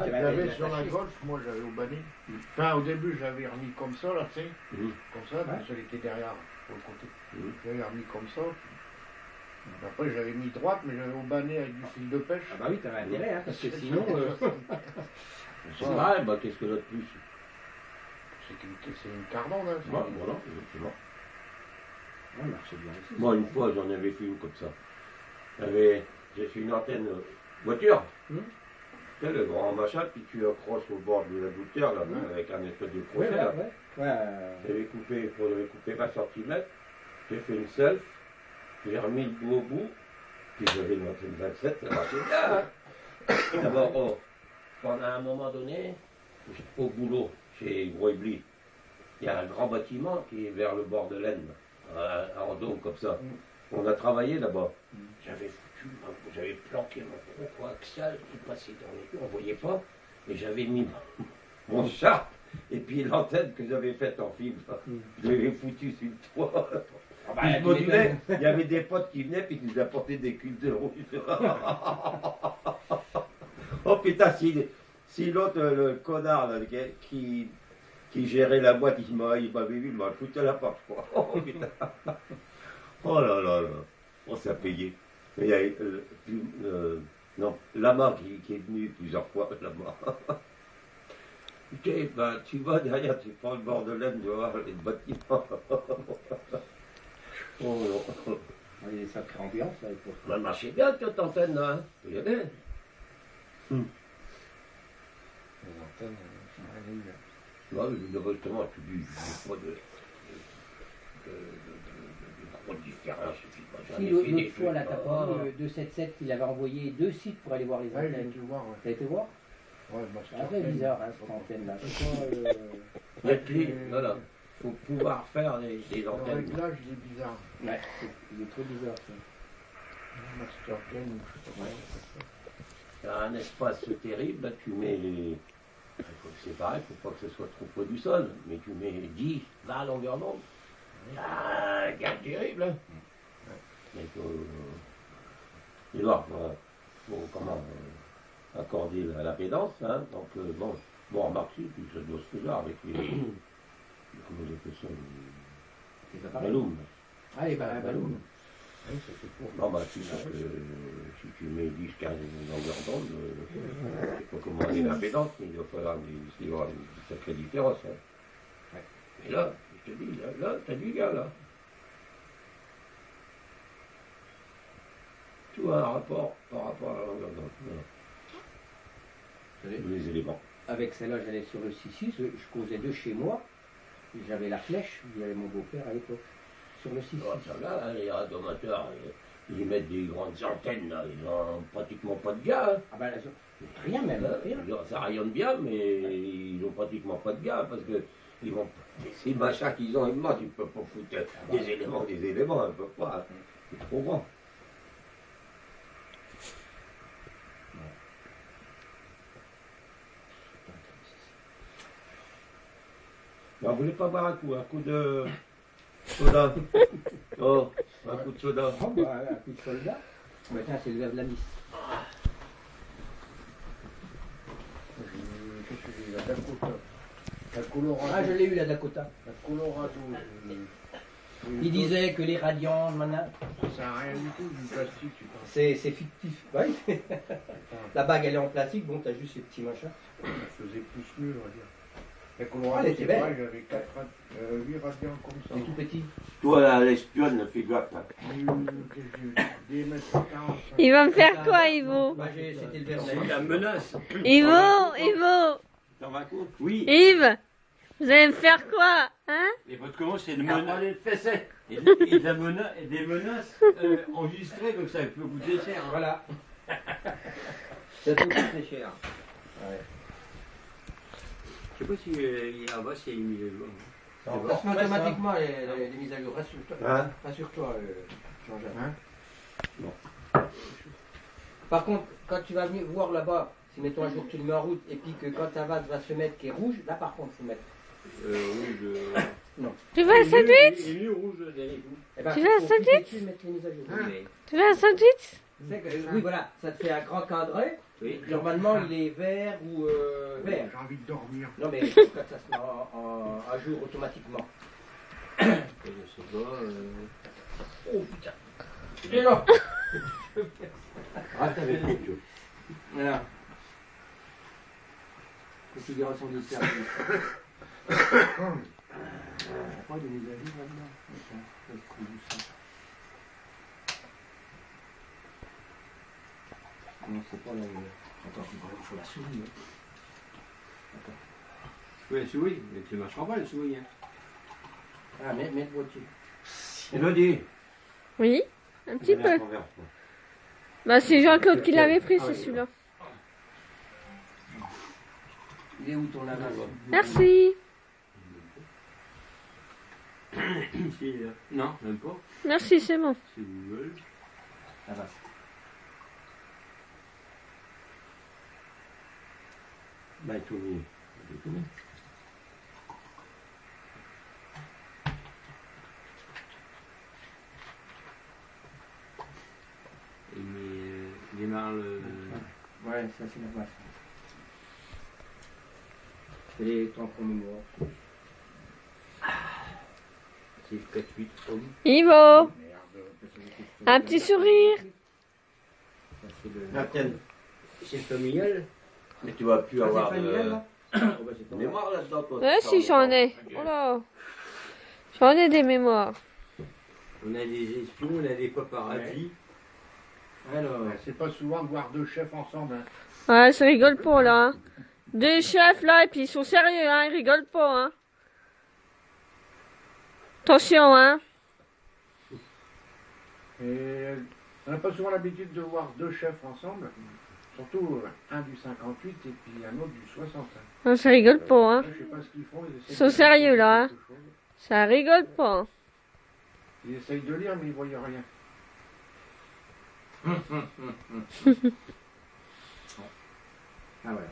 J'avais sur la gauche, moi j'avais au banné. Enfin, au début, j'avais remis comme ça, là, tu sais. Comme ça, parce qu'elle était derrière, sur le côté. J'avais remis comme ça. Après, j'avais mis droite, mais j'avais au banné avec du fil de pêche. Ah bah oui, t'avais intérêt, hein, parce que sinon... C'est vrai, bah qu'est-ce que là de plus? C'est une cardande, hein. Voilà, exactement. Ouais, marchait bien aussi. Moi, une fois, j'en avais fait une comme ça. J'ai fait une antenne voiture. Tu sais, le grand machin, puis tu accroches au bord de la bouteille, là, avec un espèce de crochet, là. J'avais coupé 20 cm, j'ai fait une self, j'ai remis le bout au bout, puis j'avais une antenne 27, ça marchait bien. Hein. D'abord, pendant un moment donné, au boulot, chez Broibli, il y a un grand bâtiment qui est vers le bord de l'Aisne, en dôme comme ça. On a travaillé là-bas. J'avais planqué mon coaxial qui passait dans les yeux, on ne voyait pas, et j'avais mis mon charpe, et puis l'antenne que j'avais faite en fibre, je l'avais foutu sur le toit. Puis je modulais, il y avait des potes qui venaient, puis ils nous apportaient des culs de rouge. Oh putain, si l'autre, le connard là, qui gérait la boîte, il m'avait vu, il m'a foutu à la porte, je crois. Oh putain. Oh là là là. On s'est payé. Il y a non, Lama qui est venu plusieurs fois, Lama. Ok, ben, tu vas derrière, tu prends le bord de l'Aisne, tu vas voir les bâtiments. Oh non. Il y a des sacrées ambiances là. Ça marchait bien cette antenne là. Hein. Il y avait. Les antennes, Ouais, justement, tu dis pas de grande différence. Si l'autre fois, là, t'as pas vu le 277 qu'il avait envoyé 2 sites pour aller voir les ouais, antennes. j'ai été voir. Ouais. T'as été voir? Ouais, C'est un peu bizarre, hein, cette antenne-là. Il y a plus, voilà. Il faut pouvoir faire des Le antennes. réglage, il est bizarre. Ouais, il est trop bizarre, ça. Master Pen, je sais pas Tu as un espace terrible, là, tu mets les. C'est pareil, il ne faut pas que ce soit trop près du sol, mais tu mets 10, 20 longueurs d'onde. Ah, un gars terrible. Hein. Mais il doit comment accorder la pédance, hein, donc bon, remarque, puis ça doit se faire avec les. Comment on appelle ça? Les ballons. Ah, les ballons. Oui, ça c'est pour. Non, bah, tu sais que si tu mets 10, 15 longueurs d'onde, je ne sais pas comment est la pédance, mais il va falloir y avoir une sacrée différence. Hein. Ouais. Mais là, je te dis, là, t'as du gars, là. Tu vois un rapport par rapport à la longueur d'onde. Voilà. Les éléments. Avec celle-là, j'allais sur le 6-6, je causais de chez moi, j'avais la flèche, il y avait mon beau-père à l'époque. Sur le 6. Là, les radioamateurs, ils mettent des grandes antennes, là, ils n'ont pratiquement pas de gars. Hein. Ah ben, rien même, rien. Ça rayonne bien, mais ils n'ont pratiquement pas de gars, parce que ils vont, ces machins qu'ils ont, ils ne peuvent pas foutre des éléments, ils ne peuvent pas. C'est trop grand. On ne voulait pas boire un coup de soda. Oh, un coup de soda. Oh, bah, un coup de soldat. Bah, tiens, c'est le verre de la Miss. Qu'est-ce que j'ai? La Dakota. La Colorado. Ah, je l'ai eu, la Dakota. La Colorado. Il disait que les radiants, maintenant. Ça sert à rien du tout, du plastique, tu penses. C'est fictif. Ouais. La bague, elle est en plastique, bon, t'as juste ces petits machins. Ça faisait plus mieux, on va dire. La Colorado, elle était c'est belle. vrai, j'avais 8 radians comme ça. C'est tout petit. Toi, là, l'espionne, fais gaffe. Des mètres 40. Il va me faire quoi, Ivo? Bah, c'était le verre de la C'est Miss. la menace. Ivo! T'en vas compte? Oui. Yves! Vous allez me faire quoi? Hein? Et votre comment c'est une menace. Et des menaces enregistrées, donc ça peut coûter cher. Hein. Voilà. Ça peut coûter cher. Ouais. Je sais pas si il y a s'il y a une mise à jour. Ça remplace automatiquement les mises à jour. Rassure-toi, Hein? rassure-toi, Jean-Jacques. Hein? Non. Par contre, quand tu vas venir voir là-bas, si mettons un jour tu le mets en route, et puis que quand ta vase va se mettre qui est rouge, là par contre, il faut mettre. Rouge. Non. Tu veux un sandwich? Il est mieux rouge derrière vous. Eh ben, Tu veux un faut cliquer sandwich? dessus et mettre les mises à jour. Hein? Tu veux un sandwich? Oui, voilà, ça te fait un grand cadré, Oui. Normalement, il est vert ou vert. J'ai envie de dormir. Non, mais quand ça se met à jour automatiquement. Je sais pas. Oh putain. Il est là. Reste avec nous, tu vois. Voilà. Configuration du service. Pas de mise à jour là-dedans. Non, c'est pas la. Attends, il faut la souris. Hein. Attends. Oui, la souris, mais tu ne marcheras pas la souris. Hein. Ah, mets le boîtier. Elodie. Oui, un petit peu. Bah, c'est Jean-Claude qui l'avait pris, c'est celui-là. Il est où ton lavage? Merci. Si, non, même pas. Merci, c'est bon. Si vous voulez. Lavage. Bah, tout mis. Tout mis. Il démarre le. Ouais, ça c'est la base. C'est les temps qu'on mémoire. C'est 4-8 hommes. Ivo, un petit sourire. Ça, c'est le... L'antenne. C'est familial. Mais tu vas plus Ah, avoir c'est familial, de là Oh, bah, c'est pas mémoire là-dedans, toi. Ouais, si, j'en ai. Oh là. J'en ai des mémoires. On a des espions, on a des paparazzi. Alors, C'est pas souvent de voir deux chefs ensemble. Hein. Ouais, ça rigole pas, là. Hein. Deux chefs, là, et puis ils sont sérieux, hein. Ils rigolent pas, hein. Attention, hein. Et on n'a pas souvent l'habitude de voir deux chefs ensemble. Surtout un du 58 et puis un autre du 60. Hein. Non, ça rigole pas, hein. Je sais pas ce qu'ils font. Ils sont sérieux, là, hein. Ça rigole pas. Hein. Ils essayent de lire, mais ils ne voient rien. ah ouais.